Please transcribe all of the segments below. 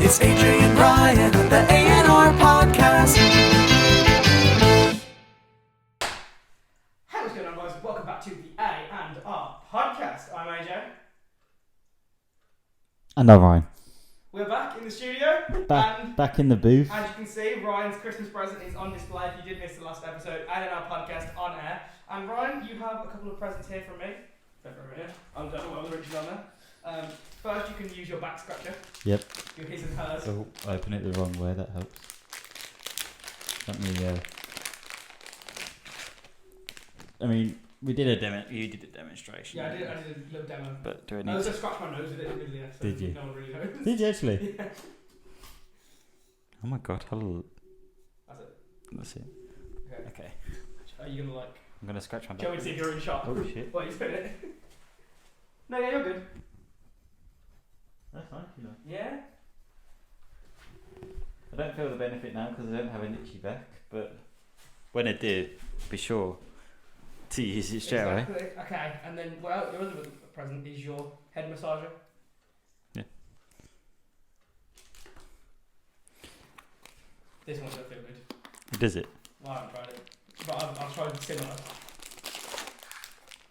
It's Ajay and Ryan on the AandRPodcast. Hey, what's going on, guys? Welcome back to the AandRPodcast. I'm AJ. And I'm Ryan. We're back in the studio. Back in the booth. As you can see, Ryan's Christmas present is on display. If you did miss the last episode, AandRPodcast on air. And Ryan, you have a couple of presents here from me. Go for a minute. I don't know what the riches on there. First, you can use your back scratcher. Yep. Your his and hers. So I open it the wrong way, that helps. Let me, I mean, we did a demo. You did a demonstration. Yeah, I did a little demo. But do I I need also to... scratched my nose with it, admittedly. So Did you? No one really knows. Did you actually? Yeah. Oh my god, hello. That's it. That's it. Okay. Are you going to like... I'm going to scratch my back. Do you want me to see if you're in shock? Oh shit. What, you doing it? No, yeah, you're good. That's nice, you know. Yeah? I don't feel the benefit now because I don't have an itchy back, but when I do, be sure to use it straight away. Exactly. Okay, and then well, your other present is your head massager. Yeah. This one doesn't feel good. Does it? Well, I haven't tried it. But I've tried similar.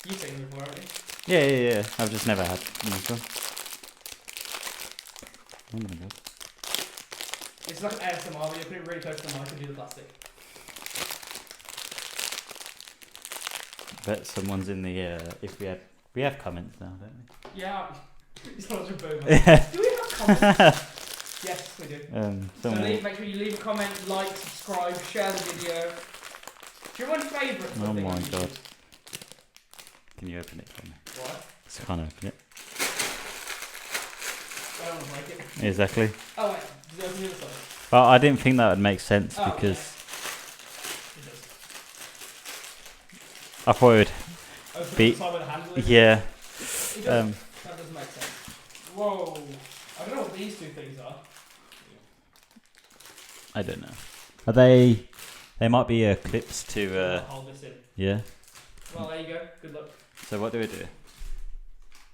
You've seen them before, haven't you? Yeah. I've just never had this one. Oh my god. It's like ASMR, but you put it really close to the mic and do the plastic. Bet someone's in the if we have comments now, don't we? Yeah. It's not just a boomer. Yeah. Do we have comments? Yes, we do. So make sure you leave a comment, like, subscribe, share the video. Do you want favourites? Oh my god. Can you open it for me? What? I can't open it. I don't want to break it. Exactly. Oh wait, does it open the other side? Well, I didn't think that would make sense Oh, because It does. I thought it would. Open Be- the side where the handle is? Yeah. It does. That doesn't make sense. Whoa. I don't know what these two things are. I don't know. Are they? They might be clips to. Hold this in. Yeah. Well, there you go. Good luck. So what do we do?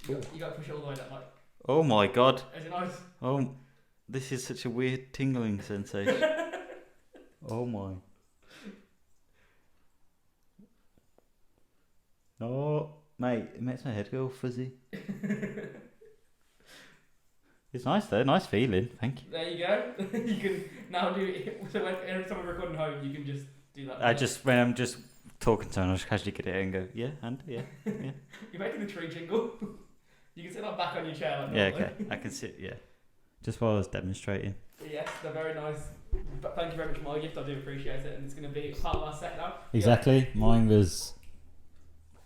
You got to push it all the way down. Like, Oh my god. is it nice? Oh, this is such a weird tingling sensation. Oh my. Oh, mate, it makes my head go all fuzzy. It's nice though, nice feeling. Thank you. There you go. You can now do it. So when every time we're recording home, you can just do that. When I'm just talking to someone, I just casually get it and go, yeah, yeah. You're making the tree jingle. You can sit that back on your chair. Like Yeah, normally. okay, I can sit, yeah. Just while I was demonstrating. Yes, they're very nice. But thank you very much for my gift. I do appreciate it, and it's going to be part of our set now. Exactly, mine was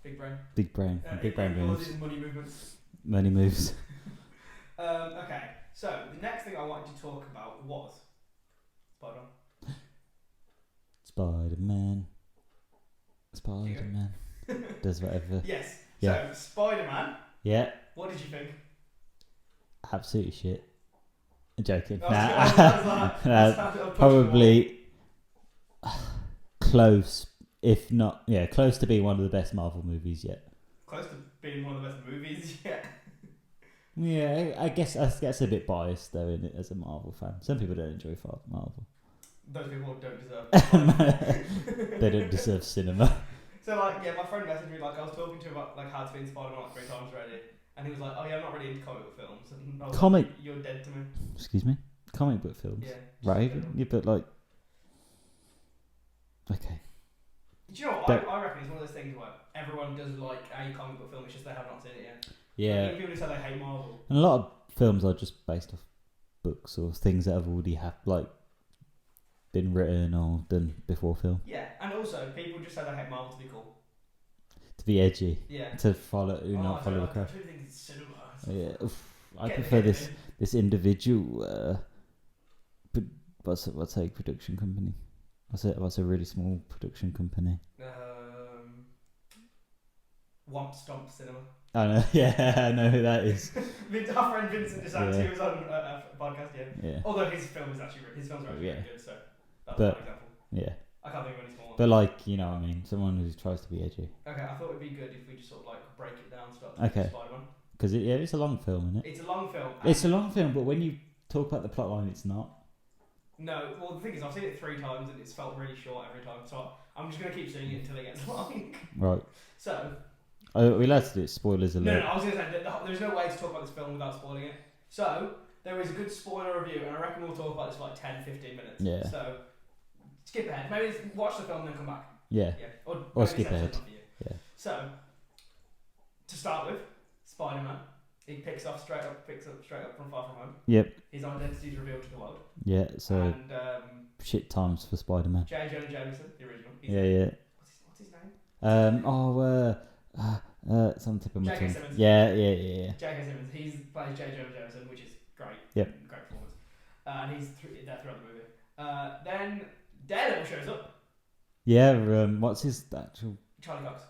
Big brain. big brain moves. Money movements. Money moves. Okay, so the next thing I wanted to talk about was Spider-Man. Does whatever. Yes. Yeah. So Spider-Man. Yeah, What did you think? absolutely shit. I'm joking. Oh, Probably close, if not, close to being one of the best Marvel movies yet. Close to being one of the best movies yet. Yeah, I guess that's a bit biased though in it as a Marvel fan. Some people don't enjoy Marvel. Those people don't deserve it. They don't deserve cinema. So my friend messaged me, I was talking to him about how to be in Spider-Man 3 times already, and he was like, oh yeah, I'm not really into comic book films. And I was Comic? like, you're dead to me. Excuse me? Comic book films? Yeah. Right? Yeah, but like... Okay. Do you know what? I reckon it's one of those things where everyone does like a comic book film, it's just they have not seen it yet. Yeah. Even people who say they hate Marvel. And a lot of films are just based off books or things that have already been written or done before film. Yeah, and also people just say they hate Marvel to be cool. To be edgy. Yeah. To follow the crowd. I really think it's cinema. Yeah, I prefer this individual. What's a production company? What's a really small production company? Womp Stomp Cinema. I know. Yeah, I know who that is. Our friend Vincent DeSantis, who was on a podcast, Yeah. Although his films are actually really good, so that's But- one example. Yeah. I can't think of any small ones. But you know what I mean? Someone who tries to be edgy. Okay, I thought it'd be good if we just sort of break it down, start Okay. Spider-Man. Because it's a long film, isn't it? It's a long film. It's a long film, but when you talk about the plot line, it's not. No, well the thing is, I've seen it 3 times and it's felt really short every time, so I'm just gonna keep seeing it until it gets long. Right. So. We allowed to do it. Spoilers No, alert. I was gonna say there's no way to talk about this film without spoiling it. So there is a good spoiler review, and I reckon we'll talk about this for like 10-15 minutes. Yeah. So skip ahead. Maybe watch the film and then come back. Yeah. Yeah. Or skip ahead. Yeah. So to start with, Spider-Man. He picks up straight up from Far From Home. Yep. His identity is revealed to the world. Yeah. So And shit times for Spider-Man. J. Jonah Jameson, the original. Yeah. What's his name? It's on the tip of my J.K. tongue. Simmons. Yeah. J.K. Simmons. He plays J. Jonah Jameson, which is great. Yep. Great performance. And he's there throughout the movie. Then Daredevil shows up. Yeah. What's his actual? Charlie Cox.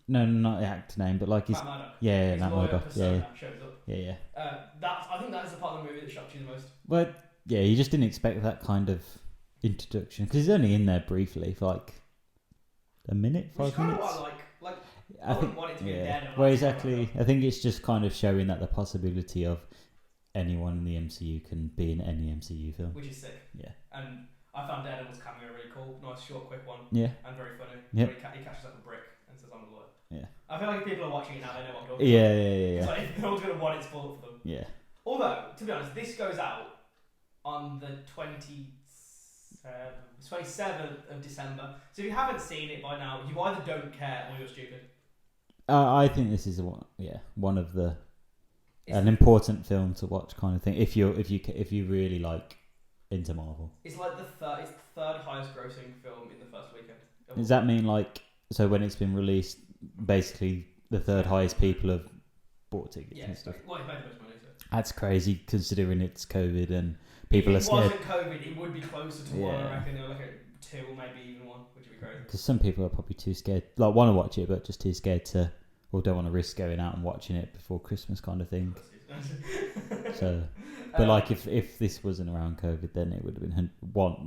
No, not the actor name, but like his. Matt Murdock. Yeah, His Matt lawyer Murdock. persona shows up. Yeah. I think that is the part of the movie that shocked you the most. But yeah, you just didn't expect that kind of introduction because he's only in there briefly for like a minute, 5 Which kind minutes. of what I like. I wouldn't want it to be a Daredevil. Well, exactly. I think it's just kind of showing that the possibility of anyone in the MCU can be in any MCU film. Which is sick. Yeah. And I found Daredevil's cameo really cool. Nice, short, quick one. Yeah. And very funny. Yep. Where he catches up a brick and says, "I'm a lawyer." Yeah. I feel like if people are watching it now, they know what I'm talking Yeah. It's like no one's going to want it spoiled for them. Yeah. Although, to be honest, this goes out on the 27th of December. So if you haven't seen it by now, you either don't care or you're stupid. I think this is one of the an important film to watch kind of thing. If you really like into Marvel, it's like the third highest grossing film in the first weekend. Does that mean like so when it's been released, basically the third highest people have bought tickets and stuff? Well, it made the most money. So. That's crazy considering it's COVID and people are scared. If it wasn't COVID, it would be closer to 1. I reckon. They were like a 2 or maybe even 1, which would be crazy. Because some people are probably too scared, like want to watch it, but just too scared to, or don't want to risk going out and watching it before Christmas, kind of thing. So, but like if this wasn't around COVID, then it would have been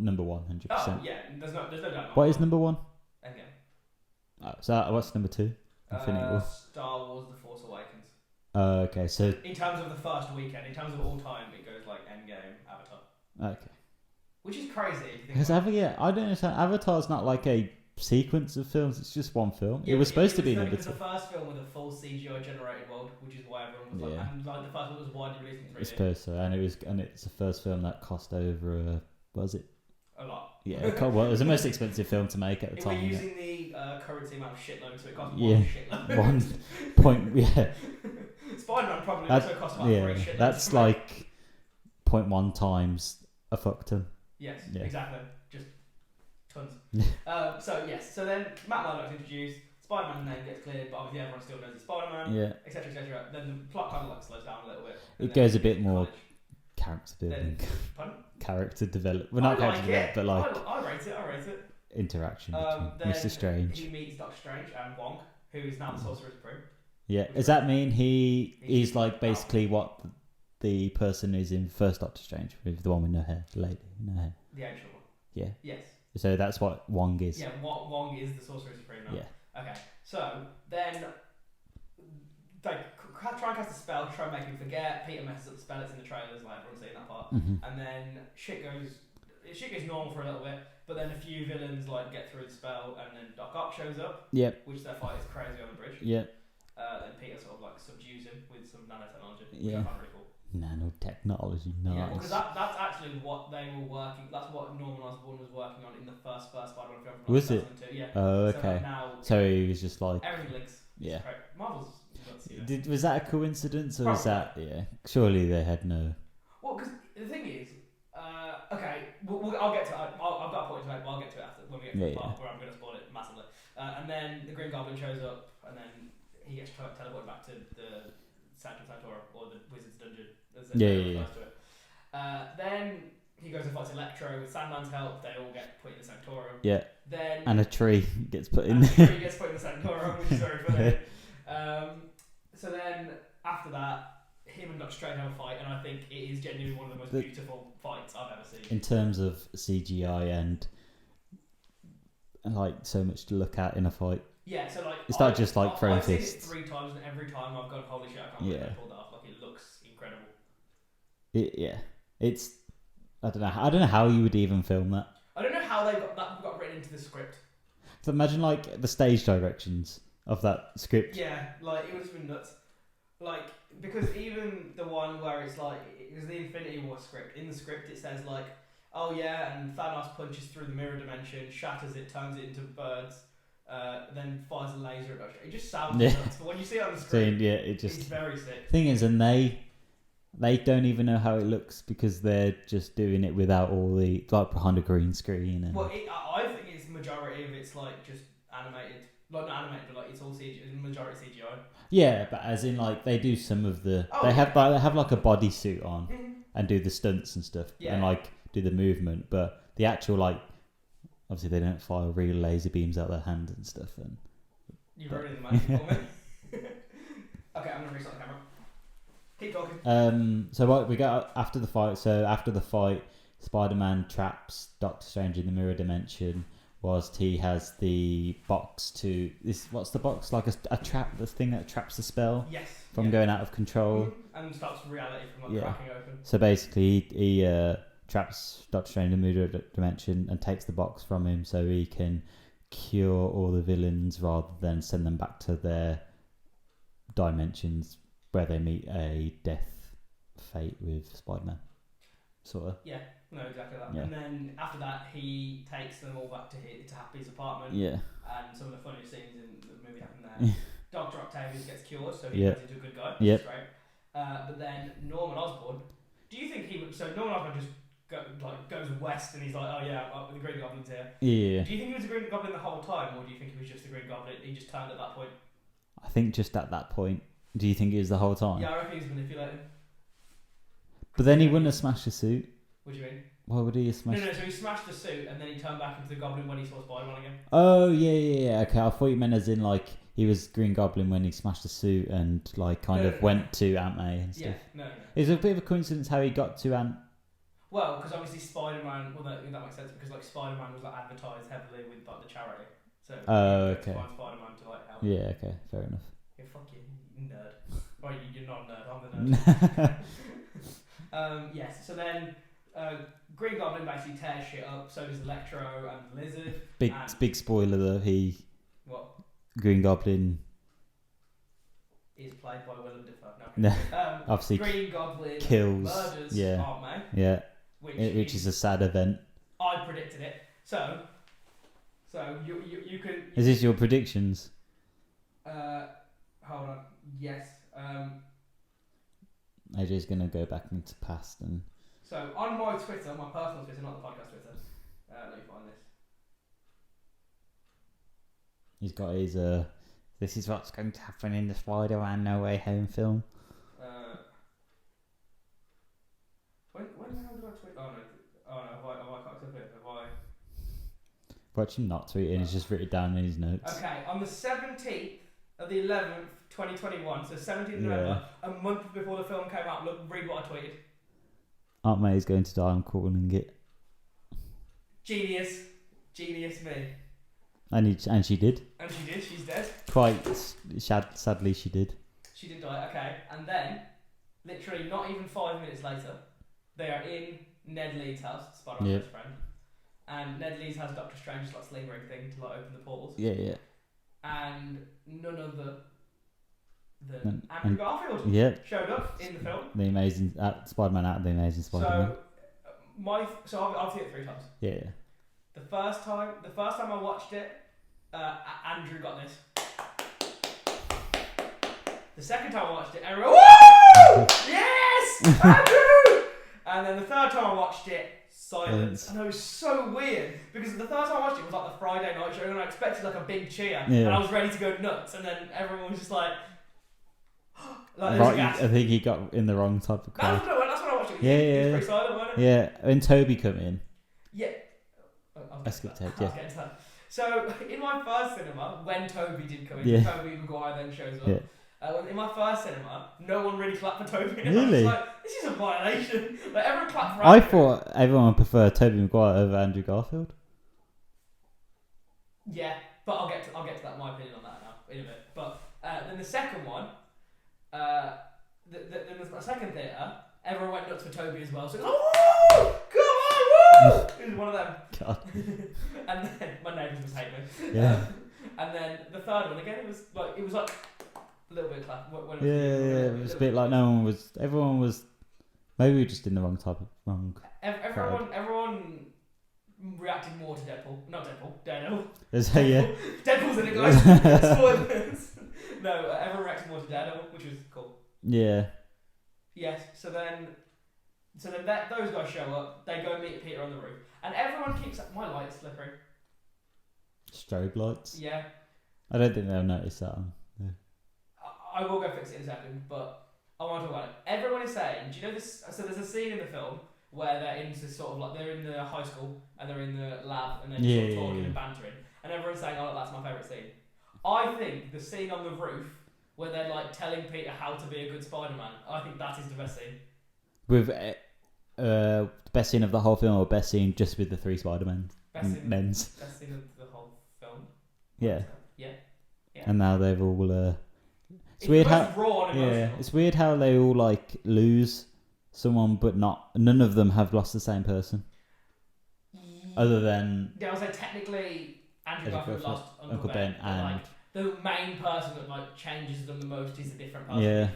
number 1, 100%. Oh yeah, there's no doubt. What is number 1? Endgame. Oh, so what's number 2? Infinity War. Star Wars: The Force Awakens. Okay, so in terms of the first weekend, in terms of all time, it goes like Endgame, Avatar. Okay. Which is crazy. Because I don't understand. Avatar's not like a sequence of films; it's just one film. Yeah, it was supposed to be number 2. number 2. It was the first film with a full CGI generated world, which is why everyone was like, and like the first one was widely released in 3D. I suppose so, and it's the first film that cost over. Was it? A lot. Yeah, it was the most expensive film to make at the time. We're using the currency amount of shitload, so it cost one shitload. 1 point. Yeah. Spider-Man probably also cost about 3 shitloads. That's like 0.1 times a fuck ton. Yes, Yeah. exactly. Just tons. So then Matt Murdock's introduced. Spider-Man's name gets cleared, but obviously everyone still knows he's Spider-Man. Yeah. Etc. Etc. Then the plot kind of like slows down a little bit. It goes a bit more character building. Pardon? Character development. Well, not character development, but like I rate it. interaction Then between Mr. Strange. He meets Doctor Strange and Wong, who is now the Sorcerer Supreme. Yeah. Does that mean he's like basically what the person is in first Doctor Strange, with the one with no hair, the lady with no hair? The ancient one. Yeah. Yes. So that's what Wong is. Yeah, Wong is the Sorcerer Supreme now. Yeah. Okay, so then they try and cast a spell to try and make him forget. Peter messes up the spell, it's in the trailers, like everyone's seen that part. Mm-hmm. And then shit goes normal for a little bit, but then a few villains like get through the spell, and then Doc Ock shows up. Yep. Which their fight is crazy on the bridge. Yep. And Peter sort of like subdues him with some nanotechnology, which Yeah. I find really cool. Nanotechnology, nice. Yeah, because that's actually what they were working. That's what Norman Osborn was working on in the first Spider-Man film. From Was it? 2002. Yeah. Oh, So okay. now So he was just like, everything links. yeah. Marvel's. nuts, Was that a coincidence, or was Probably. that Surely they had no. Well, because the thing is, okay, I'll get to it. I've got a point to make, but I'll get to it after when we get to the part where I'm going to spoil it massively. And then the Green Goblin shows up, and then he gets teleported back to the Sanctum Sanctorum, or the Wizard's Dungeon, as they refers to it. Then he goes and fights Electro with Sandman's help. They all get put in the Sanctorum. Yeah. Then And a tree gets put in and there. a tree gets put in the Sanctorum, which is very funny. So then after that, him and Doctor Strange have a fight, and I think it is genuinely one of the most beautiful fights I've ever seen. In terms of CGI and like so much to look at in a fight. Yeah, so like it's not just like throwing fists. I've seen it 3 times, and every time I've gone, holy shit, I can't believe I pulled that off. Like, it looks incredible. Yeah. It's I don't know how you would even film that. I don't know how they got written into the script. So imagine like the stage directions of that script. Yeah, like it would have been nuts. Like because even the one where it's like it was the Infinity War script. In the script it says like, oh yeah, and Thanos punches through the mirror dimension, shatters it, turns it into birds, then fires a laser at it. It just sounds nuts. But when you see it on the screen, it's very sick. Thing is, and they don't even know how it looks because they're just doing it without all the like behind a green screen. And well, I think it's majority of it's like just animated. Like not animated, but like it's all CGI, majority CGI. yeah, but as in like they do some of the they have like a bodysuit on and do the stunts and stuff and like do the movement, but the actual like obviously they don't fire real laser beams out their hand and stuff. And you've already the magic for me. Okay, I'm gonna restart the camera. Keep talking. So what we got after the fight? So after the fight, Spider-Man traps Doctor Strange in the mirror dimension. Whilst he has the box to this. What's the box like? A trap? The thing that traps the spell. Yes. From going out of control. And stops reality from like cracking open. So basically, he traps Doctor Strange in the mirror dimension and takes the box from him, so he can cure all the villains rather than send them back to their dimensions where they meet a death fate with Spider-Man. Sort of. Yeah. No, exactly that. Yeah. And then after that, he takes them all back to Happy's apartment. Yeah. And some of the funniest scenes in the movie happen there. Dr. Octavius gets cured, so he turns into a good guy. Which is great. But then Norman Osborn. Do you think he would? So Norman Osborn just goes west, and he's like, "Oh yeah, the Green Goblin's here." Yeah. Do you think he was a Green Goblin the whole time, or do you think he was just the Green Goblin? He just turned at that point. I think just at that point. Do you think it was the whole time? Yeah, I reckon he's manipulating. But then he wouldn't have smashed the suit. What do you mean? Why would he have smashed? No. So he smashed the suit, and then he turned back into the Goblin when he saw Spider-Man again. Oh yeah. Okay, I thought you meant as in like he was Green Goblin when he smashed the suit and like kind of went to Aunt May and stuff. Yeah, no. It's a bit of a coincidence how he got to Aunt. Well, because obviously Spider-Man. Well, that makes sense because like Spider-Man was like advertised heavily with like the charity. So okay. Find Spider-Man to like help. Yeah. Okay. Fair enough. Yeah, fuck you nerd. Right, you're not a nerd. I'm the nerd. Yes. So then. Green Goblin basically tears shit up. So does Electro and Lizard. Big spoiler though. What? Green Goblin is played by Willem Dafoe. No. Obviously, Green Goblin kills. Murders Aunt May. Yeah. Which is a sad event. I predicted it. So you can. Is this your predictions? Hold on. Yes. AJ's gonna go back into past and. So on my Twitter, my personal Twitter, not the podcast Twitter. Let me find this. He's got his this is what's going to happen in the Spider-Man No Way Home film. When the hell did I tweet? Oh no, have I cocked up it? Have I? Watch him not tweeting, he's just written it down in his notes. Okay, on the 17th of the 11th, 2021, so 17th November, a month before the film came out, read what I tweeted. Aunt May is going to die, I'm calling it. Genius me. And she did. And she did, she's dead. Quite sadly she did. She did die, okay. And then, literally not even 5 minutes later, they are in Ned Leeds' house, Spider-Man's best friend. And Ned Leeds has Doctor Strange's like sling ring thing to like open the portals. Yeah. And none other than Andrew Garfield showed up in the film. The amazing Spider-Man out of the Amazing Spider-Man. So I've seen it 3 times. Yeah. The first time I watched it, Andrew got this. The second time I watched it, everyone, woo! Yes, Andrew! And then the third time I watched it, silence. And it was so weird because the third time I watched it was like the Friday night show, and I expected like a big cheer, and I was ready to go nuts, and then everyone was just like right, I think he got in the wrong type of crowd. That's when I watched it. It was pretty silent, wasn't it? Yeah, when Toby come in. Yeah. I skipped ahead, I'll get to that. So, in my first cinema, when Toby did come in, Toby Maguire then shows up. In my first cinema, no one really clapped for Toby. And really? I was like, this is a violation. Like, everyone clapped for I Andrew. thought everyone preferred Toby Maguire over Andrew Garfield. Yeah, but I'll get to that, my opinion on that now, in a bit. But then the second one, the second theatre, everyone went nuts for Toby as well. So it was like, woo! Come on, woo! It was one of them. God. And then my neighbours must hate me. Yeah. And then the third one again, it was like a little bit of clap. Yeah, it was a bit like everyone was. Maybe we were just in the wrong. Everyone reacted more to Deadpool. Not Deadpool, Daredevil. Yeah. Deadpool's in it, guys. Spoilers. No, everyone reacted more to Daredevil, which was cool. Yeah. Yes, so then those guys show up, they go meet Peter on the roof, and everyone keeps... My light is flickering. Strobe lights? Yeah. I don't think they'll notice that. I will go fix it in a second, but I want to talk about it. Everyone is saying, do you know this? So there's a scene in the film where they're in this sort of like, they're in the high school and they're in the lab and they're sort of talking and bantering, and everyone's saying, oh, that's my favourite scene. I think the scene on the roof where they're like telling Peter how to be a good Spider-Man, I think that is the best scene. With the best scene of the whole film, or best scene just with the three Spider-Men? Best scene of the whole film. Yeah. Yeah. And now they've all. It's weird how. Raw and emotional. It's weird how they all like lose someone, but none of them have lost the same person. Other than. Yeah, I would say technically Andrew Garfield lost Uncle Ben, and like, the main person that like changes them the most is a different person. Yeah.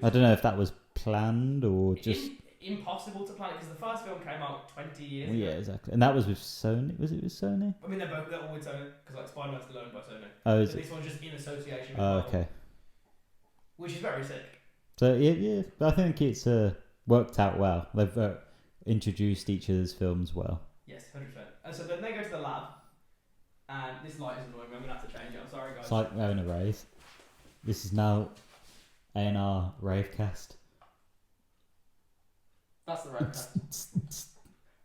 I don't know if that was planned or just impossible to plan, because the first film came out 20 years ago. Yeah, exactly. And that was with Sony. Was it with Sony? I mean, they're all with Sony, because like Spider-Man's still owned by Sony. Oh, is but it? This one's just in association with Oh, Marvel, okay. which is very sick. So yeah, I think it's worked out well. They've introduced each other's films well. Yes, 100%. And so then they go to the lab, and this light is annoying me. I'm gonna have to change it. I'm sorry, guys. It's like having a rave. This is now AandRPodcast. That's the right cast.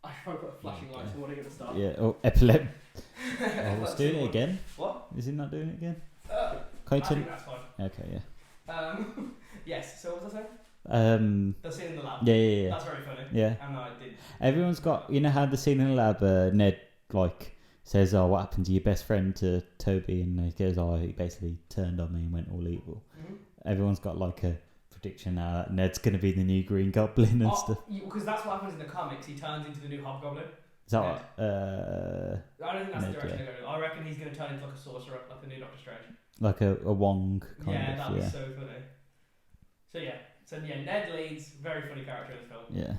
I tried to put a flashing light, so what are you going to start? Yeah, oh, epilepsy. Oh, it's doing it again? What? Is it not doing it again? I think that's fine. Okay, yeah. Yes, so what was I saying? The scene in the lab. Yeah. That's very funny. Yeah. And I did. Everyone's got, you know how the scene in the lab, Ned, like, says, oh, what happened to your best friend, to Toby? And he goes, oh, he basically turned on me and went all evil. Mm-hmm. Everyone's got, like, a prediction now that Ned's going to be the new Green Goblin and stuff. Because that's what happens in the comics. He turns into the new Hobgoblin. Is that what? I don't think that's Ned, the direction they're going. I reckon he's going to turn into like a sorcerer, like the new Doctor Strange. Like a Wong kind of. Yeah, that'd be so funny. So Ned leads, very funny character in the film. Yeah.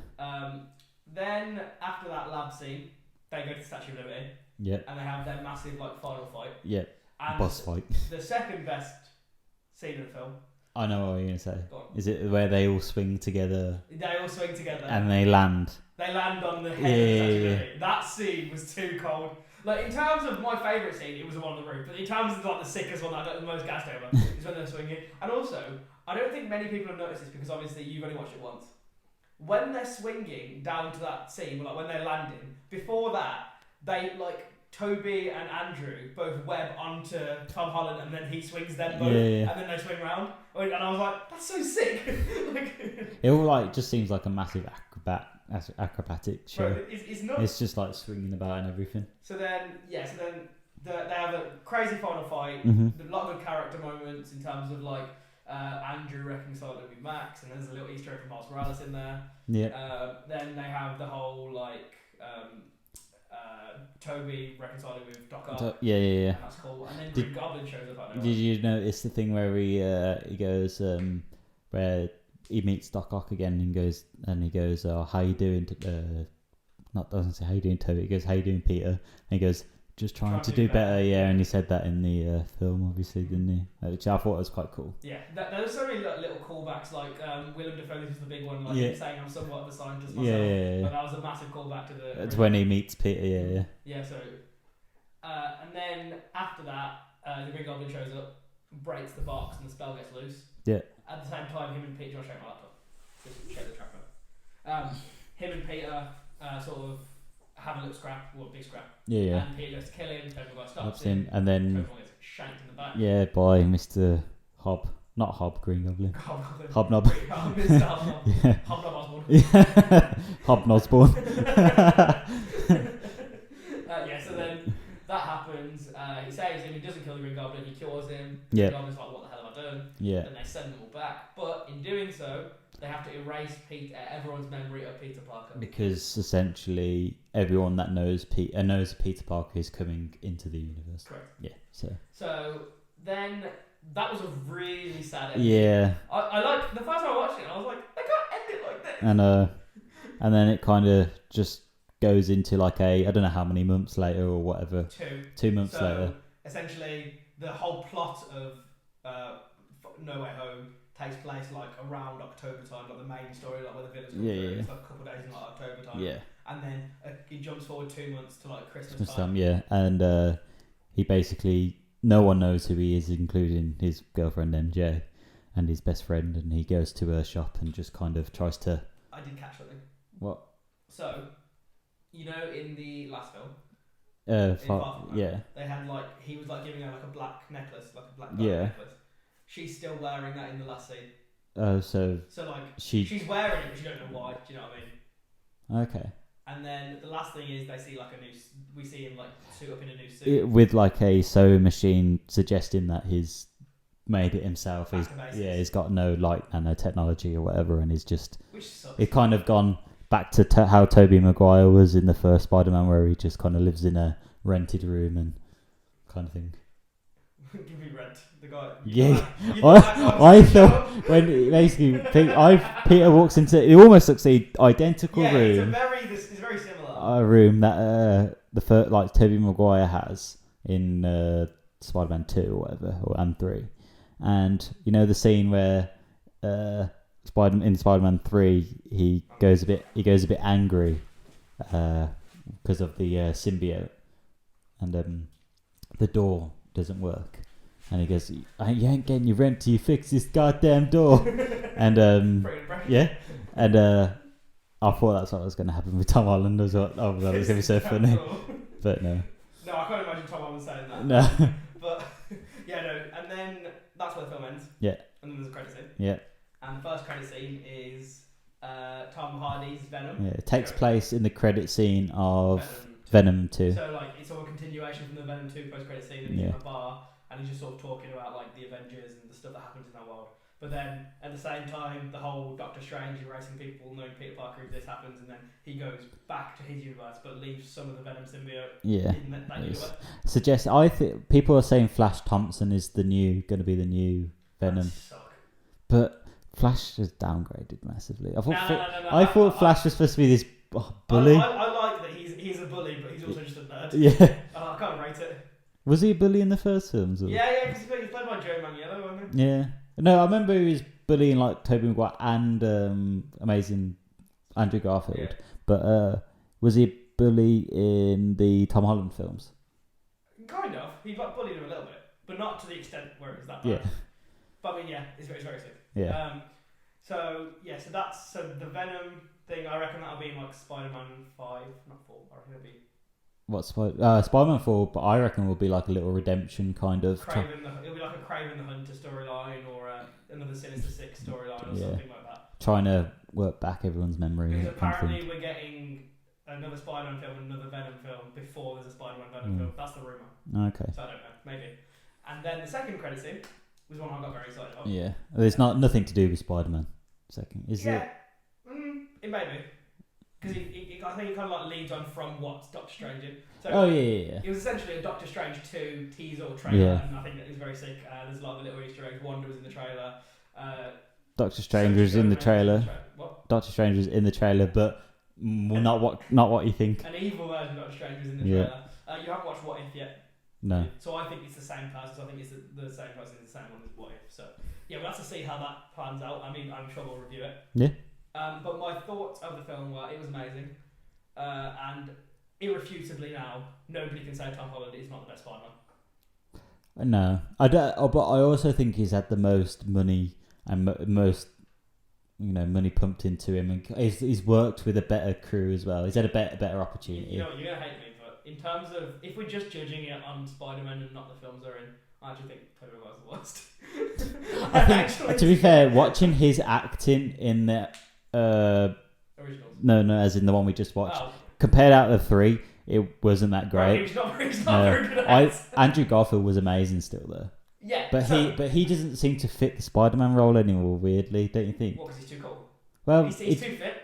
Then after that lab scene, they go to Statue of Liberty. Yeah. And they have their massive like final fight. Yeah. And boss fight. The second best scene of the film. I know what you're going to say. Is it where they all swing together? They all swing together. And they land. They land on the head of the Statue of Liberty. That scene was too cold. Like, in terms of my favourite scene, it was the one on the roof. But in terms of like the sickest one that I got the most gassed over, is when they're swinging. And also, I don't think many people have noticed this, because obviously you've only watched it once. When they're swinging down to that scene, like when they're landing, before that, they like Toby and Andrew both web onto Tom Holland, and then he swings them both, and then they swing round. And I was like, that's so sick. It all like just seems like a massive acrobatic show. Bro, it's nuts. It's just like swinging about and everything. So then they have a crazy final fight. Mm-hmm. A lot of good character moments in terms of like Andrew reconciling with Max, and there's a little Easter egg from Miles Morales in there. Yeah. Then they have the whole like Toby reconciling with Doc Ock. Yeah. And that's cool. And then Green Goblin shows up. Did you notice the thing where he goes where he meets Doc Ock again and he goes, oh, how you doing? Doesn't say how you doing, Toby. He goes, how you doing, Peter? And he goes, just trying to do better. Yeah, and he said that in the film, obviously, didn't he? Which I thought was quite cool. Yeah, there were so many little callbacks, like Willem Dafoe, this was the big one, like him saying I'm somewhat of a scientist myself. Yeah. But that was a massive callback to the... It's when he meets Peter, yeah. Yeah, so... and then after that, the Green Goblin shows up, breaks the box, and the spell gets loose. Yeah. At the same time, him and Peter... I'll shake my laptop. Just shake the tracker. Him and Peter sort of have a little scrap, or a big scrap. Yeah. And Peter goes to kill him, Toby goes stops him, and then... Toby gets shanked in the back. Yeah, by Mr. Hob. Not Hob, Green Goblin. Hobnob. Mr. Hobnob. Yeah. Hobnob Osborn. Hobnosborn. So then that happens. He saves him, he doesn't kill the Green Goblin, he cures him. Yeah. The Goblin's like, what the hell have I done? Yeah. Then they send them all back. But in doing so, they have to erase everyone's memory of Peter Parker. Because essentially everyone that knows Peter Parker is coming into the universe. Correct. Yeah. So then that was a really sad ending. Yeah. I like the first time I watched it, I was like, they can't end it like this. And then it kind of just goes into like I don't know how many months later or whatever. 2 months later. Essentially, the whole plot of No Way Home takes place like around October time, like the main story, like where the villains come through. It's like a couple of days in like October time. Yeah. And then he jumps forward 2 months to like Christmas time. Yeah. And he basically, no one knows who he is, including his girlfriend MJ and his best friend. And he goes to her shop and just kind of tries to. I did catch something. What? So, you know, in the last film, yeah, they had like he was like giving her like a black necklace, like a black necklace. She's still wearing that in the last scene. So like she's wearing it, but you don't know why. Do you know what I mean? Okay. And then the last thing is they see like we see him like suit up in a new suit with like a sewing machine, suggesting that he's made it himself. He's got no like nanotechnology or whatever, and he's just it's kind of gone back to how Tobey Maguire was in the first Spider-Man, where he just kind of lives in a rented room and kind of thing. Give me rent, the guy. I thought when basically Peter walks into, it almost looks the identical room. It's very similar. A room that the first like Tobey Maguire has in Spider-Man 2 or whatever, and 3, and you know the scene where in Spider-Man 3 he goes a bit angry because of the symbiote, and the door doesn't work, and he goes, "You ain't getting your rent till you fix this goddamn door." And I thought that's what was going to happen with Tom Holland as well. Oh, that was going to be so funny, but no. No, I can't imagine Tom Holland saying that. No. But yeah, no, and then that's where the film ends. Yeah. And then there's a credit scene. Yeah. And the first credit scene is Tom Hardy's Venom. Yeah, it takes place in the credit scene of Venom 2. So like it's all a continuation from the Venom 2 post-credit scene, and he's in a bar and he's just sort of talking about like the Avengers and the stuff that happens in that world. But then at the same time, the whole Doctor Strange erasing people, knowing Peter Parker if this happens, and then he goes back to his universe but leaves some of the Venom symbiote in that universe. I think people are saying Flash Thompson is going to be the new Venom. But Flash is downgraded massively. I thought Flash was supposed to be this bully. I like that he's a bully, but he's also just a nerd. Yeah. I can't rate it. Was he a bully in the first films? Or? Yeah, because he's played by Joe Manganiello, wasn't he? Yeah. No, I remember he was bullying like Tobey Maguire and amazing Andrew Garfield. Yeah. But was he a bully in the Tom Holland films? Kind of. He bullied him a little bit, but not to the extent where it was that bad. Yeah. But I mean, yeah, it's very sick. Yeah. So that's the Venom thing. I reckon that'll be in like Spider-Man 5, not 4. I reckon it'll be. What Spider-Man 4? But I reckon will be like a little redemption kind of. It'll be like a Kraven the Hunter storyline or another Sinister Six storyline or something like that. Trying to work back everyone's memory. Because apparently we're getting another Spider-Man film and another Venom film before there's a Spider-Man Venom film. That's the rumor. Okay. So I don't know, maybe. And then the second credit scene was one I got very excited about. Yeah, there's nothing to do with Spider-Man. Second, is it? It may be. Because I think it kind of like leads on from what's Doctor Strange in. So yeah. It was essentially a Doctor Strange 2 teaser or trailer, and I think that is very sick. There's a lot of little Easter eggs. Wanda was in the trailer. Doctor Strange was in the trailer. What? Doctor Strange was in the trailer, but not what you think. An evil version of Doctor Strange was in the trailer. You haven't watched What If yet? No. So I think it's the same person. So I think it's the same person, the same one as What If. So yeah, we'll have to see how that plans out. I mean, I'm sure we'll review it. Yeah. But my thoughts of the film were it was amazing, and irrefutably now nobody can say Tom Holland is not the best Spider-Man. No, I don't. But I also think he's had the most money and most money pumped into him, and he's worked with a better crew as well. He's had a better opportunity. You know, you're gonna hate me, but in terms of if we're just judging it on Spider-Man and not the films they're in, I actually think Tobey Maguire's the worst. I think, to be fair, watching his acting in the originals. No, as in the one we just watched. Compared out of the 3, it wasn't that great. He's not very good at it. Andrew Garfield was amazing still though. Yeah. But he doesn't seem to fit the Spider-Man role anymore. Weirdly, don't you think? What? Because he's too cool. Well, He's too fit.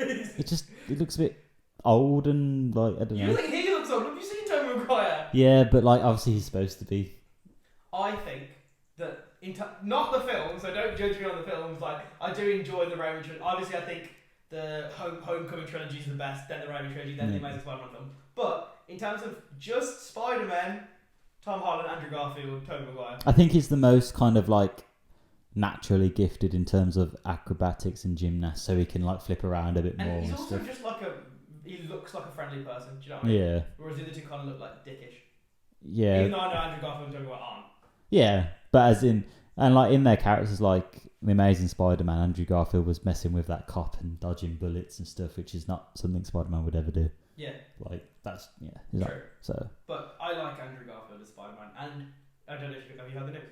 it looks a bit old and like I don't know. You think he looks old? Have you seen Tobey Maguire? Yeah, but like obviously he's supposed to be. I think that not the film, so don't judge me on the films. Like I do enjoy the Raimi trilogy. Obviously, I think the Homecoming trilogy is the best. Then the Raimi trilogy, then the Amazing Spider-Man film. But in terms of just Spider-Man, Tom Holland, Andrew Garfield, Tobey Maguire. I think he's the most kind of like naturally gifted in terms of acrobatics and gymnasts, so he can like flip around a bit more. And he's and also stuff. just like he looks like a friendly person. Do you know what I mean? Yeah. Whereas the other two kind of look like dickish. Yeah. Even though I know Andrew Garfield and Tobey Maguire aren't. Yeah, but as in, and like in their characters, like the Amazing Spider-Man, Andrew Garfield was messing with that cop and dodging bullets and stuff, which is not something Spider-Man would ever do. Yeah. Like that's True. So. But I like Andrew Garfield as Spider-Man, and I don't know if have you heard the news?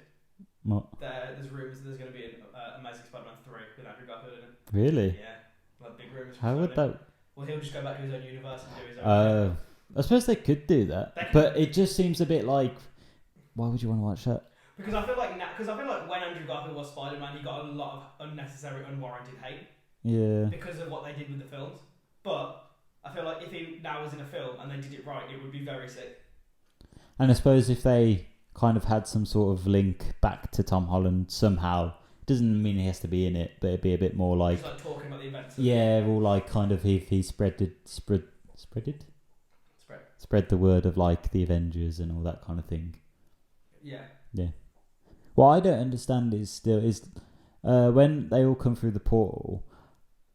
What? There's rumours that there's going to be an Amazing Spider-Man 3 with Andrew Garfield in it. Really? Yeah, like big rumours. How would that? Well, he'll just go back to his own universe and do his own. Thing. I suppose they could do that, but it just seems a bit like. Why would you want to watch that? Because I feel like when Andrew Garfield was Spider-Man, he got a lot of unnecessary, unwarranted hate. Yeah. Because of what they did with the films, but I feel like if he now was in a film and they did it right, it would be very sick. And I suppose if they kind of had some sort of link back to Tom Holland somehow, doesn't mean he has to be in it, but it'd be a bit more like. Just like talking about the events. Yeah, or like kind of if he spread the word of like the Avengers and all that kind of thing. Yeah. Yeah. What I don't understand is when they all come through the portal.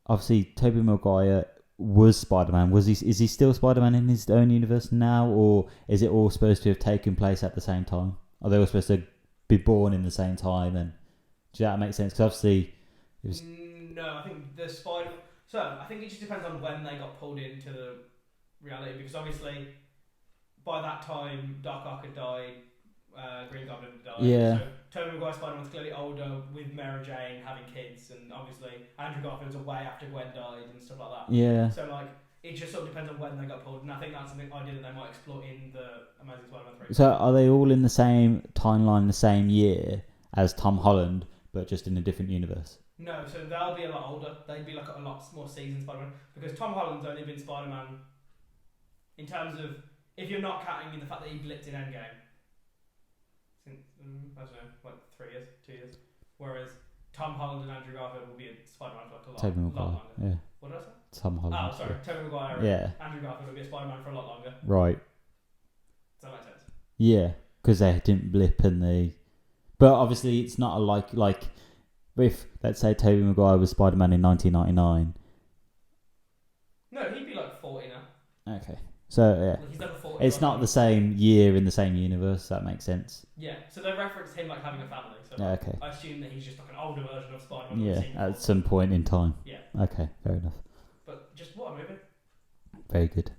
Obviously, Tobey Maguire was Spider-Man. Is he still Spider-Man in his own universe now, or is it all supposed to have taken place at the same time? Are they all supposed to be born in the same time? And does that make sense? Because obviously, it was. No, I think the Spider. So I think it just depends on when they got pulled into the reality, because obviously, by that time, Doc Ock had died. Green Goblin had died. Yeah. So Tobey Maguire Spider-Man's clearly older with Mary Jane having kids, and obviously Andrew Garfield's away after Gwen died and stuff like that. Yeah. So like it just sort of depends on when they got pulled, and I think that's something idea that they might explore in the Amazing Spider-Man 3. So are they all in the same timeline, the same year as Tom Holland, but just in a different universe? No, so they'll be a lot older. They'd be like a lot more seasoned Spider-Man, because Tom Holland's only been Spider-Man in terms of, if you're not counting in the fact that he blipped in Endgame. Since, I don't know, like 3 years, 2 years. Whereas Tom Holland and Andrew Garfield will be a Spider-Man for like Tobey lot Maguire. longer. Yeah. What did I say? Tom Holland. Oh, sorry, Tobey Maguire and Andrew Garfield will be a Spider-Man for a lot longer. Right. Does that make sense? Yeah, because they didn't blip and they. But obviously, it's not a like if let's say Tobey Maguire was Spider-Man in 1999. No, he'd be like 40 now. Okay. So yeah, Like he's never 40. it's not the same year in the same universe. That makes sense. Yeah, so they reference him like having a family. So Yeah, okay. I assume that he's just like an older version of Spider-Man. Yeah, we've seen at before. some point in time. Yeah. Okay, fair enough. But just what a movie. Very good.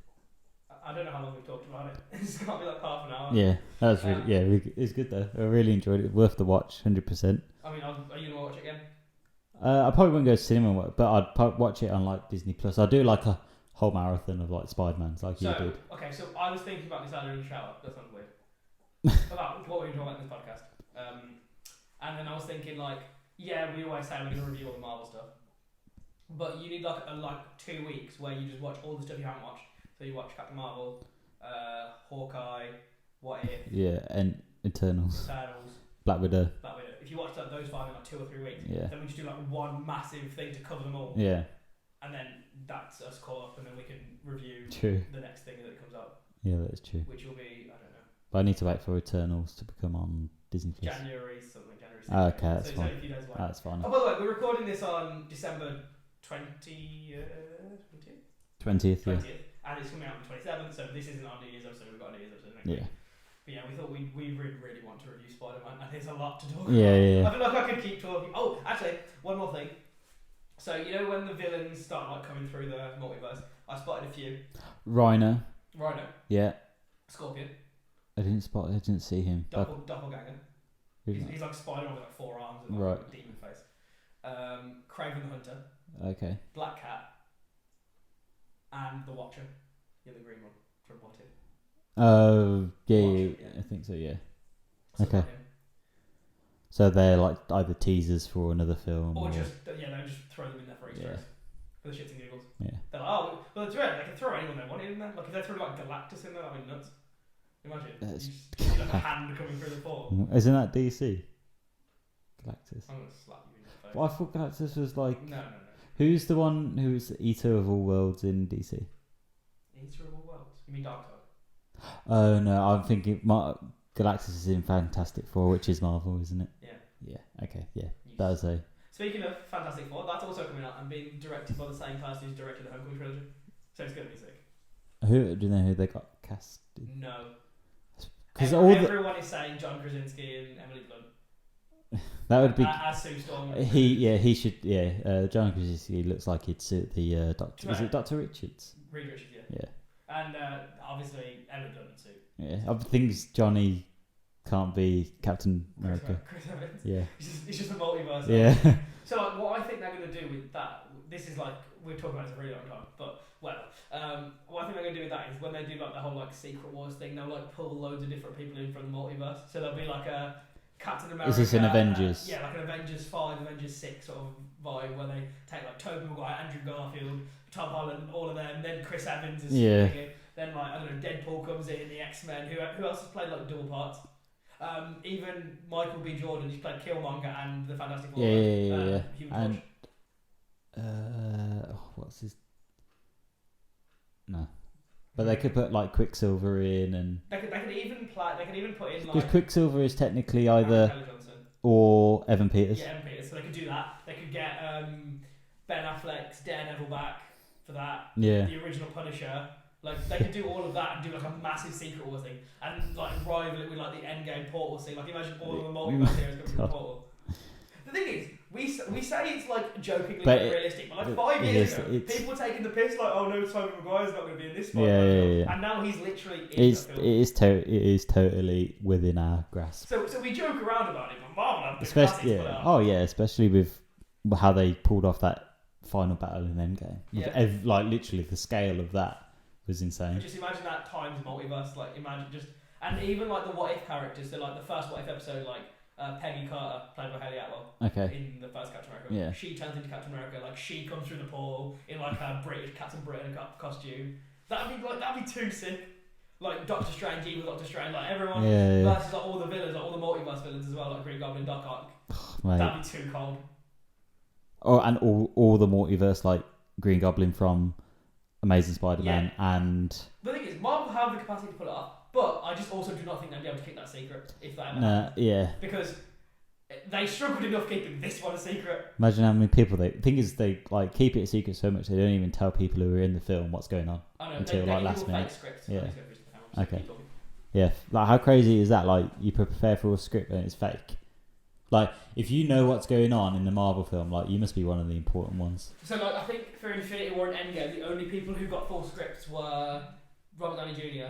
I don't know how long we've talked about it. It's got to be like half an hour. Yeah, that was really it's good though. I really enjoyed it. Worth the watch, 100%. I mean, are you gonna watch it again? I probably wouldn't go to cinema, but I'd probably watch it on like Disney Plus. I do like a whole marathon of like Spider-Mans, like you did. Okay, so I was thinking about this earlier in the shower. That sounds weird. About what we were talking about in this podcast. And then I was thinking like, yeah, we always say we're gonna review all the Marvel stuff, but you need like 2 weeks where you just watch all the stuff you haven't watched. So you watch Captain Marvel, Hawkeye, What If, Yeah, and Eternals, Black Widow. If you watch those 5 in like 2 or 3 weeks, Yeah. then we just do like one massive thing to cover them all. Yeah. And then that's us caught up, and then we can review True. the next thing that comes up. Yeah, that's true. Which will be, I don't know. But I need to wait for Eternals to become on Disney Plus. January something, January 6th. Oh, okay, that's so fine. it's only a few days away. That's fine. Oh, by the way, we're recording this on December 20th? 20th, yeah. 20th. And it's coming out on the 27th, so this isn't our New Year's episode, we've got a New Year's episode next week. Yeah. But yeah, we thought we really want to review Spider-Man, and there's a lot to talk Yeah, about. yeah. I feel like I could keep talking. Oh, actually, one more thing. So, you know when the villains start like coming through the multiverse, I spotted a few. Rhino. Yeah. Scorpion. I didn't see him. Doppelganger. He's like Spider-Man with like 4 arms and like a demon face. Kraven the Hunter. Okay. Black Cat. And the Watcher. Yeah, the green one from What If. Oh, yeah, Watcher, I think so, yeah. So Okay. So they're like either teasers for another film Or just they'll just throw them in there for Easter eggs. For the shits and giggles. Yeah. They're like, oh, well, it's right. They can throw anyone they wanted in there. Like if they threw like Galactus in there, that'd be nuts. Imagine. You just see like a hand coming through the portal. Isn't that DC? Galactus. I'm gonna slap you in the face. Well, I thought Galactus was like. No. Who's the one who's the Eater of all worlds in DC? Eater of all worlds. You mean Darkseid? Oh no, I'm thinking Galactus is in Fantastic Four, which is Marvel, isn't it? Yeah. Yeah. Okay. Yeah. That was a. Speaking of Fantastic Four, that's also coming out and being directed by the same person who's directed the Homecoming trilogy. So it's gonna be sick. Who do you know who they got cast? No. Because everyone is saying John Krasinski and Emily Blunt. That would be. As Sue Storm. He should. John Krasinski looks like he'd suit the Doctor. Is it Dr. Richards? Reed Richards, yeah. Yeah. And obviously Emily Blunt would suit. Yeah, I think Johnny can't be Captain America. Chris Evans. Yeah. It's just a multiverse. Yeah. So like, what I think they're going to do with that, this is like, we've talked about this a really long time, but what I think they're going to do with that is when they do like the whole like Secret Wars thing, they'll like pull loads of different people in from the multiverse. So there'll be like a Captain America. Is this an Avengers? Yeah, like an Avengers 5, Avengers 6 sort of vibe where they take like Tobey Maguire, Andrew Garfield, Tom Holland, all of them. Then Chris Evans is in. Then like, I don't know, Deadpool comes in, the X-Men. Who else has played like double parts? Even Michael B. Jordan, he's played Killmonger and the Fantastic Four. Yeah. And what's his? No, but they could put like Quicksilver in, and they could even put in because like Quicksilver is technically either Kelly Johnson or Evan Peters. Yeah, Evan Peters. So they could do that. They could get Ben Affleck's Daredevil back for that. Yeah. The original Punisher. Like they could do all of that and do like a massive Secret Wars thing and like rival it with like the Endgame Portal thing. Like imagine all of the multiverse heroes coming from the Portal. The thing is, we say it's like jokingly realistic, but like 5 years ago, people were taking the piss like, oh no, Tobey Maguire's not going to be in this film. Yeah. And now he's literally in the film. It is totally within our grasp. So we joke around about it, but Marvel have especially especially with how they pulled off that final battle in Endgame. Yeah. Like literally the scale of that was insane. Just imagine that times multiverse. Like imagine just and even like the what if characters. So like the first what if episode, like Peggy Carter, played by Hayley Atwell, in the first Captain America. Yeah. She turns into Captain America. Like she comes through the portal in like her British Captain Britain costume. That'd be too sick. Like Doctor Strange, evil Doctor Strange, like everyone versus like all the villains, like all the multiverse villains as well, like Green Goblin, Doc Ock. That'd be too cold. Oh, and all the multiverse, like Green Goblin from Amazing Spider-Man and... The thing is, Marvel have the capacity to pull it off, but I just also do not think they'd be able to keep that secret if that ever happened. Yeah. Because they struggled enough keeping this one a secret. Imagine how many people they... The thing is, they like keep it a secret so much they don't even tell people who are in the film what's going on until like last minute. Scripts. Yeah. Okay. Yeah. Like how crazy is that? Like you prepare for a script and it's fake. Like, if you know what's going on in the Marvel film, like, you must be one of the important ones. So, like, I think for Infinity War and Endgame, the only people who got full scripts were Robert Downey Jr.,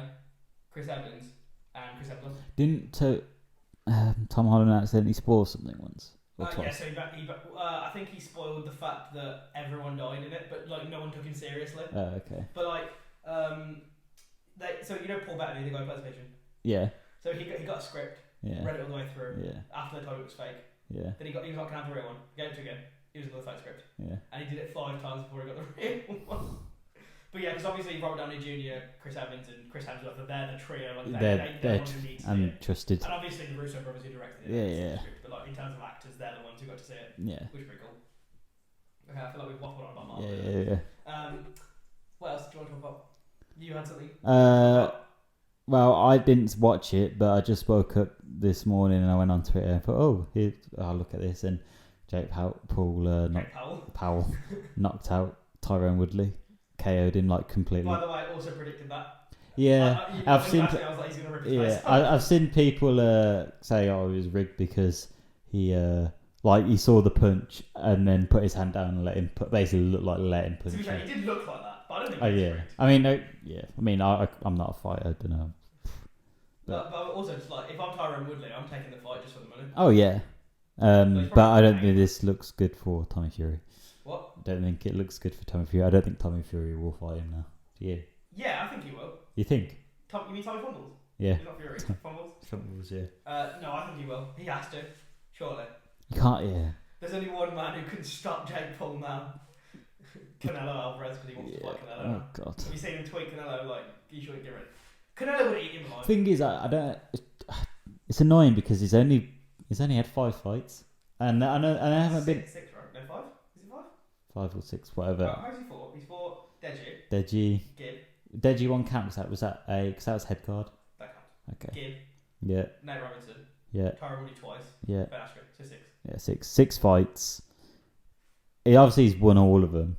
Chris Evans, and Chris Evans. Didn't Tom Holland accidentally spoil something once? Or twice? Yeah, so I think he spoiled the fact that everyone died in it, but, like, no one took him seriously. Oh, okay. But, like, so, you know Paul Bettany, the guy who plays Vision? Yeah. So he got a script. Yeah. Read it all the way through. Yeah. After they told him it was fake. Yeah. Then he was like, can I have the real one? Gave it to him again. It was another fake script. Yeah. And he did it 5 times before he got the real one. But yeah, because obviously Robert Downey Jr., Chris Evans, and Chris Hemsworth, they're the trio. Like they're one who needs to see it. Trusted. And obviously the Russo brothers who directed it. Yeah. Script, but like in terms of actors, they're the ones who got to see it. Yeah. Which is pretty cool. Okay, I feel like we've waffled on about Marvel. Yeah. What else do you want to talk about? You had something? Well, I didn't watch it, but I just woke up this morning and I went on Twitter and thought, I'll look at this. And Jake Powell knocked out Tyrone Woodley, KO'd him like completely. By the way, I also predicted that. Yeah, I've seen. I was like, he's gonna rip his face off. I've seen people say, it was rigged because he saw the punch and then put his hand down and let him let him punch. To be fair, he did look like that. I don't think I'm not a fighter, I don't know. But also, just like, if I'm Tyrone Woodley, I'm taking the fight just for the money. Oh, yeah. But I don't think this looks good for Tommy Fury. What? I don't think it looks good for Tommy Fury. I don't think Tommy Fury will fight him now. Do you? Yeah, I think he will. You think? You mean Tommy Fumbles? Yeah. He's not Fury. Fumbles? Fumbles, yeah. No, I think he will. He has to. Surely. You can't. Yeah. There's only one man who can stop Jake Paul now. Canelo Alvarez, because he wants to fight Canelo. Oh god. Have you seen him tweet Canelo? Like, you should get rid. Canelo would eat him alive. Thing is, I don't. It's annoying because he's only had 5 fights, and I haven't been 6, right? No, 5. Is it 5? 5 or 6, whatever. Oh, how's he fought? He's fought Deji. Deji. Gibb. Deji one count. Was that because that was head card? That counts. Okay. Gibb. Yeah. Nate Robinson. Yeah. Tyrone Woodley twice. Yeah. Ben Askren. So 6. Yeah. 6 fights. He obviously he's won all of them.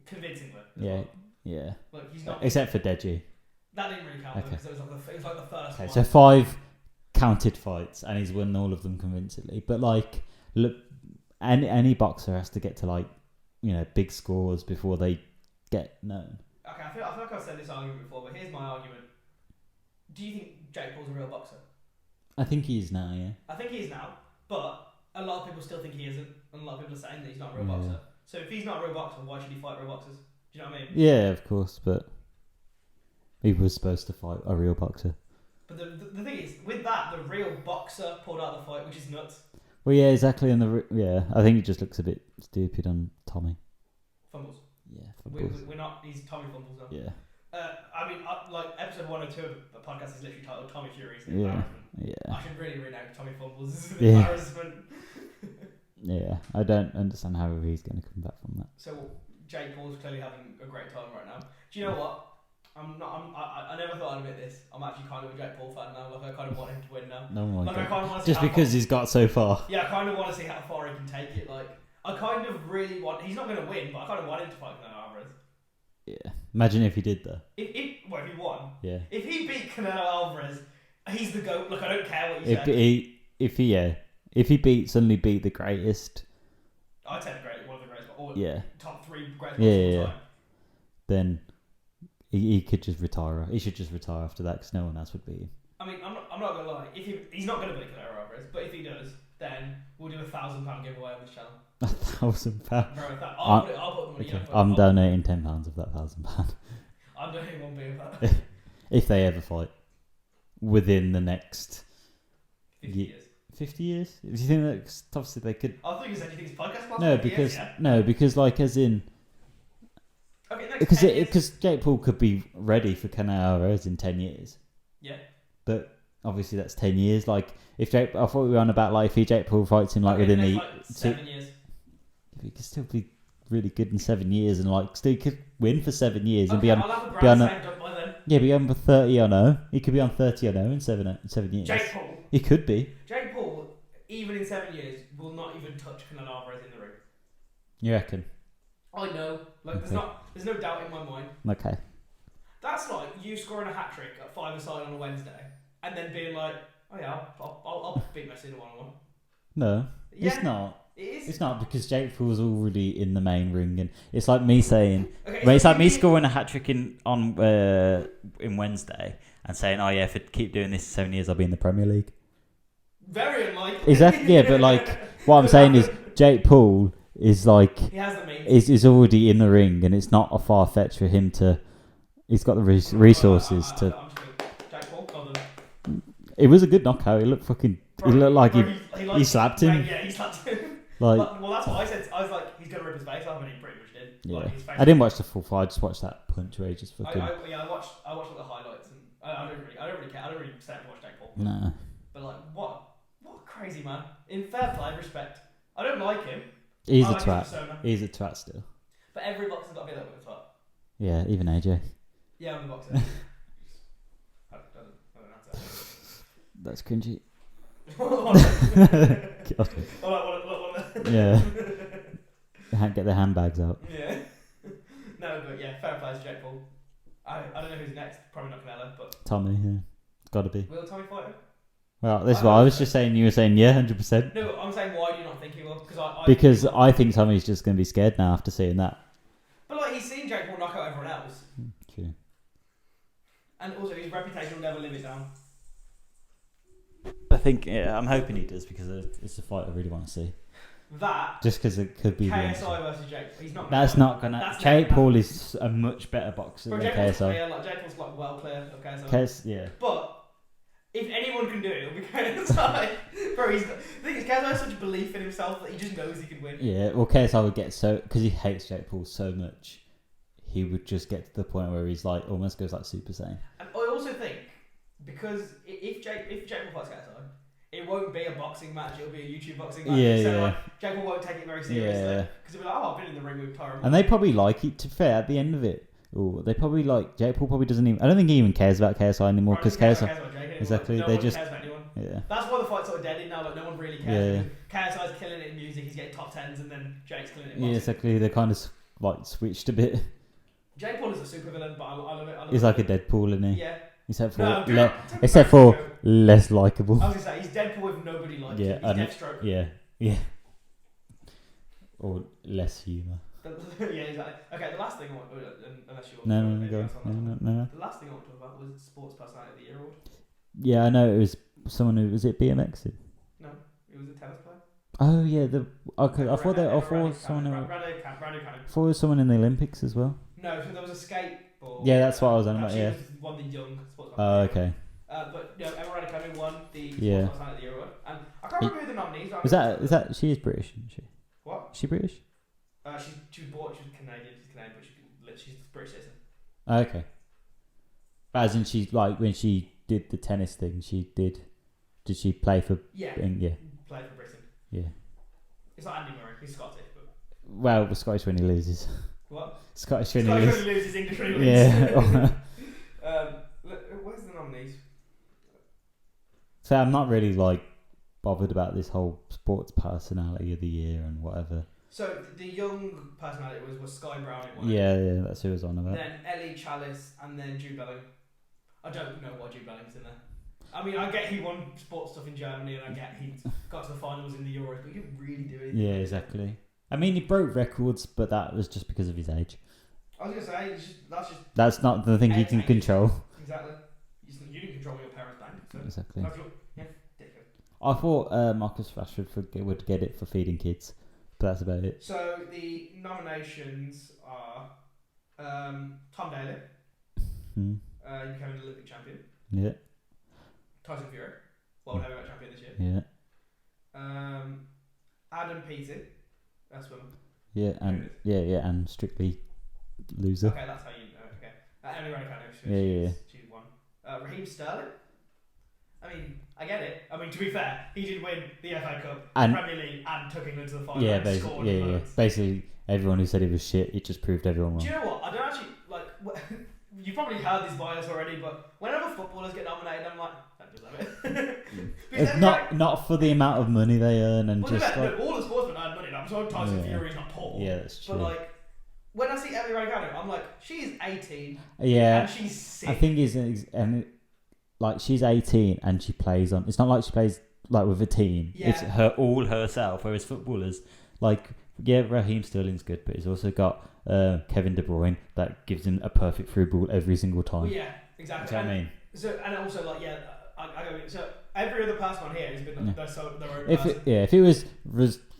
Convincingly. Yeah. Well. Yeah. Look, he's not. Except for Deji. That didn't really count because it was like the first Okay, one. so 5 counted fights, and he's won all of them convincingly. But like, look, any boxer has to get to like, big scores before they get known. Okay, I feel like I've said this argument before, but here's my argument. Do you think Jake Paul's a real boxer? I think he is now. Yeah. I think he is now, but a lot of people still think he isn't, and a lot of people are saying that he's not a real boxer. So if he's not a real boxer, why should he fight real boxers? Do you know what I mean? Yeah, of course, but he was supposed to fight a real boxer. But the thing is, with that, the real boxer pulled out the fight, which is nuts. Well, yeah, exactly. And I think it just looks a bit stupid on Tommy. Fumbles. Yeah, fumbles. We're not. He's Tommy Fumbles now. Yeah. I mean, like episode 102 of the podcast is literally titled Tommy Fury's embarrassment. Yeah. I should really rename Tommy Fumbles. This is an Yeah. embarrassment. Yeah, I don't understand how he's going to come back from that. So Jake Paul's clearly having a great time right now. Do you know what? I never thought I'd admit this. I'm actually kind of a Jake Paul fan now. Like, I kind of want him to win now. No one. Like, I kind of want to see Just how because far, he's got so far. yeah, I kind of want to see how far he can take it. Like, I kind of really want. He's not going to win, but I kind of want him to fight Canelo Alvarez. Yeah. Imagine if he did though. If he won. Yeah. If he beat Canelo Alvarez, he's the GOAT. Look, I don't care what you say. If he suddenly beat the greatest. I'd say one of the greatest, or top 3 greatest of all time. Then he could just retire. He should just retire after that because no one else would beat him. I mean, I'm not gonna lie. If he's not gonna beat Canelo Alvarez, but if he does, then we'll do a £1,000 giveaway on this channel. £1,000. Bro, I'll put the money. Okay. I'm donating £10 of that £1,000. I'm donating £1 of that. If they ever fight within the next 50 years. 50 years? Do you think that obviously they could? I thought you said you think it's podcast last No, 50 because years, because like as in. Okay, Because Jake Paul could be ready for Canelo Alvarez in 10 years. Yeah. But obviously that's 10 years. Like I thought we were on about like if Jake Paul fights him like within the 7 years. He could still be really good in 7 years and like still could win for 7 years and Okay, be on. I'll have the brand saved up by then. Yeah, be on 30-0. He could be on 30-0 in 7 years. Jake Paul. He could be. Jake Paul, even in 7 years, will not even touch Canelo Alvarez in the ring. You reckon? I know. Like, Okay. there's no doubt in my mind. Okay. That's like you scoring a hat trick at 5-a-side on a Wednesday, and then being like, "Oh yeah, I'll beat Messi in a 1-on-1." No, Yeah, it's not. It is. It's not because Jake Paul's already in the main ring, and it's like me saying, Okay, it's like me scoring a hat trick in Wednesday and saying, "Oh yeah, if I keep doing this 7 years, I'll be in the Premier League." Very unlikely. Exactly. Yeah, but like what I'm saying is, Jake Paul is like He has the means. is already in the ring, and it's not a far fetch for him to. He's got the resources to. I'm just going, Jake Paul, well done. It was a good knockout. It looked fucking. Bro, He looked like bro, he slapped him. Right, yeah, he slapped him. Like well, that's what I said. I was like, he's gonna rip his face off, and he pretty much did. yeah. Like, his face I didn't watch the full fight. I just watched that punch where he just fucking. I watched all the highlights, and I don't really care. I don't really stand to watch Jake Paul. Nah. But like, what a crazy man. In fair play, respect. I don't like him. He's I a like his twat. persona. He's a twat still. But every boxer's got to be a little bit of a twat. Yeah, even AJ. Yeah, I'm a boxer. I don't answer. That's cringy. What? Yeah. Get their handbags out. Yeah. No, but yeah, fair play to Jake Paul. I don't know who's next. Probably not Canelo, but Tommy, yeah. Gotta be. will Tommy fight him? Well, this is what I was just saying. You were saying, yeah, 100%. No, I'm saying why do you not think he will? Because I think Tommy's just going to be scared now after seeing that. But like, he's seen Jake Paul knock out everyone else, True. and also his reputation will never live it down. I think, yeah, I'm hoping he does because it's a fight I really want to see. That Just because it could be. KSI versus Jake. He's not. That's not gonna. That's Jake never Paul is a much better boxer Bro, than Jake Paul's KSI. clear, like Jake Paul's like well clear of KSI. Yeah. But if anyone can do it, it'll be KSI. Bro, the thing is, KSI has such a belief in himself that he just knows he can win. Yeah, well, KSI would get so because he hates Jake Paul so much, he would just get to the point where he's like almost goes like Super Saiyan. And I also think because if Jake Paul fights KSI, it won't be a boxing match. It'll be a YouTube boxing match. Yeah, so yeah. Like, Jake Paul won't take it very seriously Yeah. because he'll be like, "Oh, I've been in the ring with Tyrone." And they probably like it. To be fair, at the end of it, they probably like Jake Paul. Probably doesn't even. I don't think he even cares about KSI anymore because KSI. Exactly, no they one just. cares about anyone. Yeah. That's why the fight's sort of dead in now. Like no one really cares. KSI's killing it in music. He's getting top tens, and then Jake's killing it in boxing. Yeah, exactly. They kind of like switched a bit. Jake Paul is a super villain, but I love it. He's like a Deadpool, isn't he? Yeah. Except for No, less likable. I was gonna say he's Deadpool with nobody like him. He's Deathstroke. Yeah. Or less humour. Yeah, exactly. Okay, the last thing I want, unless you want No, to go. No. The last thing I want to talk about was Sports Personality of the Year award. Yeah, I know it was someone who was it BMX? No, it was a tennis player. Oh yeah, I thought it was someone in the Olympics as well. No, so there was a skateboard. Yeah, that's what I was on about. She Yeah. won the young sports. Oh, okay. But no, Emma Raducanu won the Sports Yeah. Personality of the Year award, and I can't remember who the nominees are. Is that she is British, isn't she? What? Is she British? She was Canadian. She's Canadian, but she's British citizen. Oh, okay. But as in she like when she did the tennis thing, did she play for? Yeah. Yeah. Played for Britain. Yeah. It's not Andy Murray. He's Scottish, but. Well, the Scottish when he loses. What? Scottish when he Scottish loses. when he loses, English when he wins. Yeah. Where's the nominees? So I'm not really like bothered about this whole sports personality of the year and whatever. So the young personality was Sky Brown. It won. Yeah, that's who I was on about. Then Ellie Chalice and then Jude Bellingham. I don't know why Jude Bellingham's in there. I mean, I get he won sports stuff in Germany and I get he got to the finals in the Euros, but he didn't really do anything. Yeah, exactly. I mean, he broke records, but that was just because of his age. I was gonna say That's not the thing he can control. Exactly. You didn't control your parents' bank. So Exactly. Yeah, ridiculous. I thought Marcus Rashford would get it for feeding kids, but that's about it. So the nominations are Tom Daley. Hmm. He became an Olympic champion. Yeah. Tyson Fury, world heavyweight champion this year. Yeah. Adam Peaty, that's one. Yeah, and Strictly loser. Okay, that's how you know. Okay. Emily Raducanu, Yeah. she won. Raheem Sterling. I mean, I get it. I mean, to be fair, he did win the FA Cup, And Premier League, and took England to the final. yeah, and scored loads. basically everyone who said he was shit, it just proved everyone Do wrong. you know what? I don't actually like. You've probably heard this bias already, but whenever footballers get nominated, I'm like, that deserve it. It's not for the amount of money they earn and just like all the sportsmen earn money. I'm sorry, Tyson Fury's not poor. yeah, that's true. But like, when I see Emily Raducanu, I'm like, she's 18. Yeah, And she's sick. I think and like she's 18 and she plays on. It's not like she plays like with a team. Yeah. It's her all herself. Whereas footballers, like Raheem Sterling's good, but he's also got Kevin De Bruyne that gives him a perfect through ball every single time. Well, yeah, exactly. That's what I mean. So and also like I go so every other person on here has been their own If person. if it was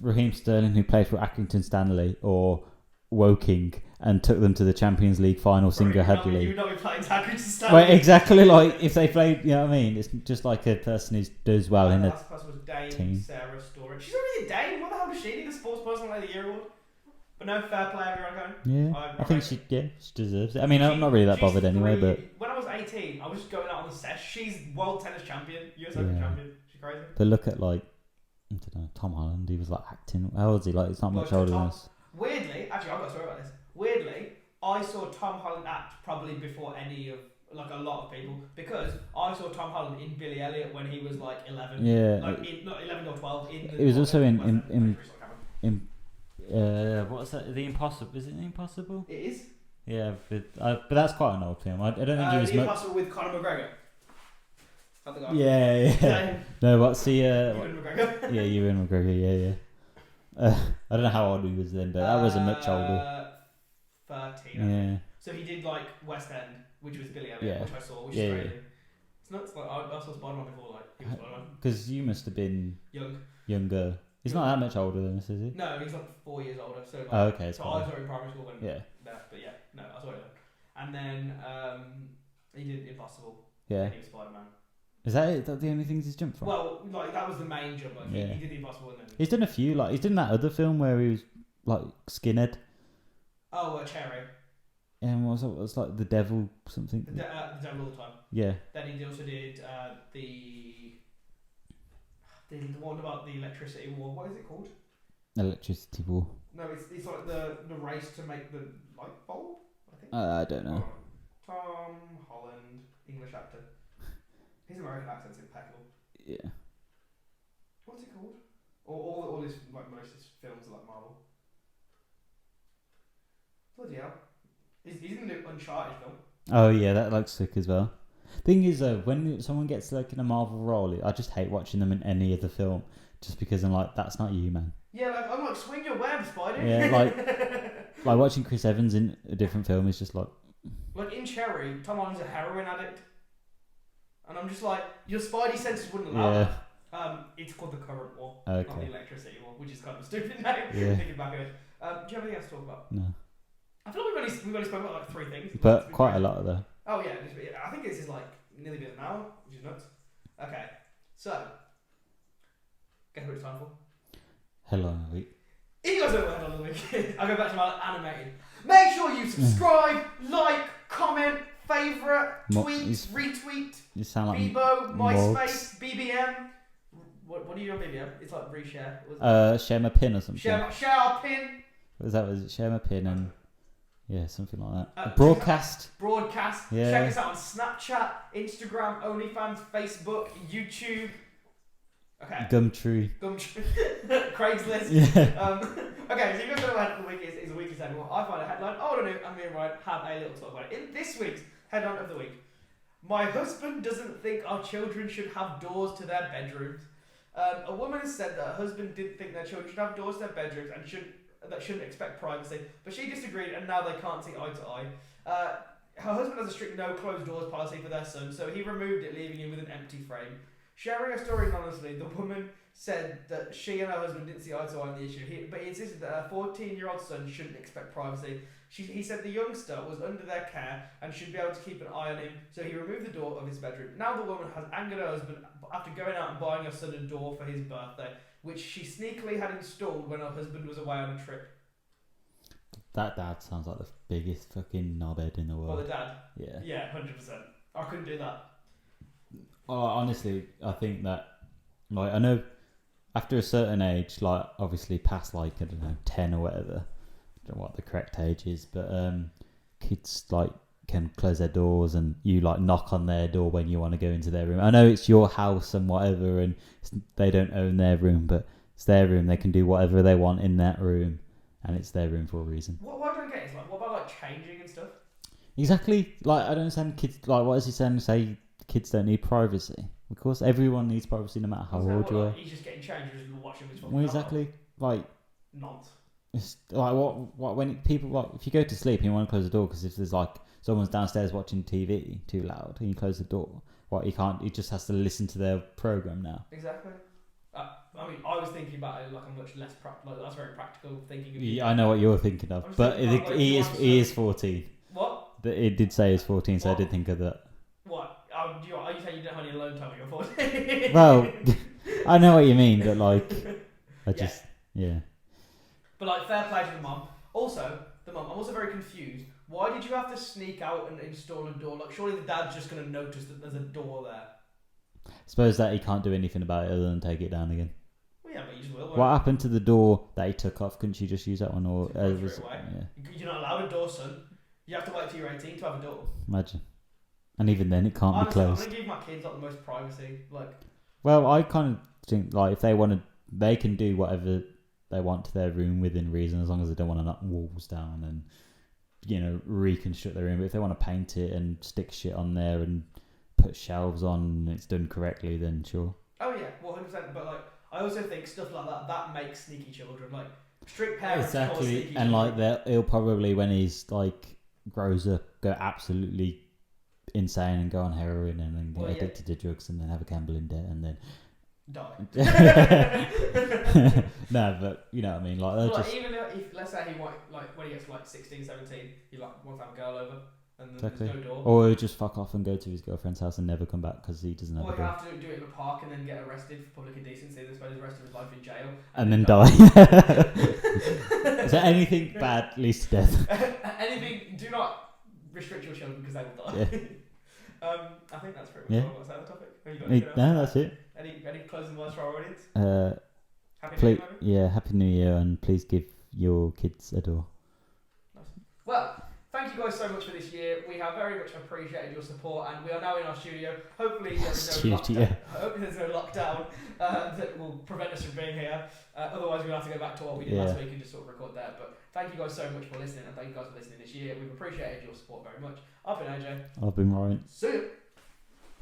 Raheem Sterling who played for Accrington Stanley or Woking and took them to the Champions League final single-handedly. You would not be playing Accrington Stanley. Well, exactly. Like if they played, you know what I mean. It's just like a person who does well in the a last person was Dame team. Sarah Storage. She's already a Dame. What the hell does she need a Sports Personality of the Year award? But no, fair play, everyone. Yeah, I think she deserves it. I mean, I'm not really that bothered anyway, but when I was 18, I was just going out on the sesh. She's world tennis champion, US Open champion. She's crazy. But look at like I don't know, Tom Holland. He was like acting. How old is he? Like it's not much older than us. Weirdly, actually, I've got a story about this. Weirdly, I saw Tom Holland act probably before any of like a lot of people because I saw Tom Holland in Billy Elliot when he was like 11. Yeah, like not 11 or 12. It was also in what's that? The Impossible? Is it The Impossible? It is. Yeah, but that's quite an old film. I don't think he was The much. Impossible with Conor McGregor. That's the guy. Yeah. No, what's the Ewan McGregor. Yeah, Ewan McGregor. Yeah. I don't know how old he was then, but that wasn't much older. 13. Yeah. So he did like West End, which was Billy Elliot, which I saw, which is crazy. It's nuts. Like I saw Spider-Man before, like he was Spider-Man. Because you must have been younger. He's not that much older than us, is he? No, he's like 4 years older. So like, okay. So I saw him in primary school when yeah. But yeah, no, I saw him. And then he did Impossible. Yeah. And he was Spider-Man. Is that it? That the only things he's jumped from? Well, like that was the main jump. Like, he did the Impossible and then. He's done a few. Like he's done that other film where he was like skinhead. Oh, Cherry. And what was like the devil something? The Devil All the Time. Yeah. Then he also did the one about the electricity war. What is it called? Electricity War. No, it's like the race to make the light bulb. I think. I don't know. Tom Holland, English actor. His American accent's impeccable. Yeah. What's it called? All his like most of his films are like Marvel. Bloody hell. He's in the Uncharted film. Oh yeah, that looks sick as well. Thing is, when someone gets like in a Marvel role, I just hate watching them in any other film, just because I'm like, that's not you, man. Yeah, like I'm like, swing your web, Spidey. Yeah, like watching Chris Evans in a different film is just like. Like in Cherry, Tom Holland's a heroin addict, and I'm just like, your Spidey senses wouldn't allow that. It's called the Current War, not the Electricity War, which is kind of a stupid name. Yeah. Thinking back at it. Do you have anything else to talk about? No. I feel like we've only spoken about like 3 things. But quite a lot of though. Oh yeah, I think this is like nearly been an hour, which is nuts. Okay, so guess what it's time for? Headline of the week. You guys know what headline of the week is. I'll go back to my animated. Make sure you subscribe, like, comment, favourite, tweet, retweet. You sound like Bebo, MySpace, BBM. What do you do on BBM? It's like reshare. Share my pin or something. Share our pin. Was it share my pin and yeah, something like that. Broadcast. Yeah. Check us out on Snapchat, Instagram, OnlyFans, Facebook, YouTube. Okay. Gumtree. Craigslist. Yeah. Okay, so you guys know what the week is a weekly segment. I find a headline. Oh, no, and me and Ryan have a little talk about it. In this week's headline of the week, my husband doesn't think our children should have doors to their bedrooms. A woman has said that her husband didn't think their children should have doors to their bedrooms and shouldn't expect privacy, but she disagreed and now they can't see eye to eye. Her husband has a strict no closed doors policy for their son, so he removed it, leaving him with an empty frame. Sharing her story anonymously, the woman said that she and her husband didn't see eye to eye on the issue, but he insisted that her 14-year-old son shouldn't expect privacy. He said the youngster was under their care and should be able to keep an eye on him, so he removed the door of his bedroom. Now the woman has angered her husband after going out and buying her son a door for his birthday, which she sneakily had installed when her husband was away on a trip. That dad sounds like the biggest fucking knobhead in the world. Well, the dad? Yeah. Yeah, 100%. I couldn't do that. Honestly, I think that, like, I know after a certain age, like, obviously past, like, I don't know, 10 or whatever, I don't know what the correct age is, but kids, like, can close their doors and you, like, knock on their door when you want to go into their room. I know it's your house and whatever and they don't own their room, but it's their room. They can do whatever they want in that room and it's their room for a reason. What I don't get is, like, what about, like, changing and stuff? Exactly. Like, I don't understand kids, like, what is he saying? Say kids don't need privacy. Of course, everyone needs privacy no matter how old you are. He's just getting changed, just watching his phone. Well, exactly. Like, not. It's like what when people, like, if you go to sleep and you want to close the door because if there's like someone's downstairs watching TV too loud and you close the door, he can't. He just has to listen to their program now. Exactly. I mean, I was thinking about it like a much less practical. Like, that's very practical thinking. Yeah, I know what you're thinking of, but he is 14. What? It did say he's 14, so I did think of that. What? Are you saying you don't have any alone time when you're 14? Well, I know what you mean, but like, yeah. But like, fair play to the mum. Also, I'm also very confused. Why did you have to sneak out and install a door? Like, surely the dad's just going to notice that there's a door there. Suppose that he can't do anything about it other than take it down again. Well, yeah, but you just will. What happened to the door that he took off? Couldn't you just use that one? Or You're not allowed a door, son. You have to wait till you're 18 to have a door. Imagine. And even then, it can't be closed. I'm going to give my kids like the most privacy. Like, well, I kind of think like if they want to, they can do whatever they want to their room within reason, as long as they don't want to knock walls down and, you know, reconstruct their room. But if they want to paint it and stick shit on there and put shelves on and it's done correctly, then sure. Oh yeah, 100%. But like, I also think stuff like that makes sneaky children. Like, strict parents exactly, sneaky and children. like he'll probably, when he's like grows up, go absolutely insane and go on heroin and then get addicted to drugs and then have a gambling debt and then die. No, but you know what I mean. Like, like, even if let's say he want, like, when he gets like 16, 17, he like wants to have a girl over. and then Exactly. there's no door. Or he'll just fuck off and go to his girlfriend's house and never come back because he doesn't have Or a you door. have to do it in a park and then get arrested for public indecency and spend the rest of his life in jail. And then die. So anything bad leads to death. Anything, do not restrict your children because they will die. Yeah. I think that's pretty much all I've got to say on the topic. Have you got anything else No, to that's add? it. Any closing words for our audience? Happy New Please, Year, maybe? Happy New Year, and please give your kids a door. Nice. Well, thank you guys so much for this year. We have very much appreciated your support, and we are now in our studio. Hopefully there's no lockdown. Hopefully there's no lockdown that will prevent us from being here. Otherwise we'll have to go back to what we did last week and just sort of record there. But thank you guys so much for listening, and thank you guys for listening this year. We've appreciated your support very much. I've been AJ. I've been Ryan. See you.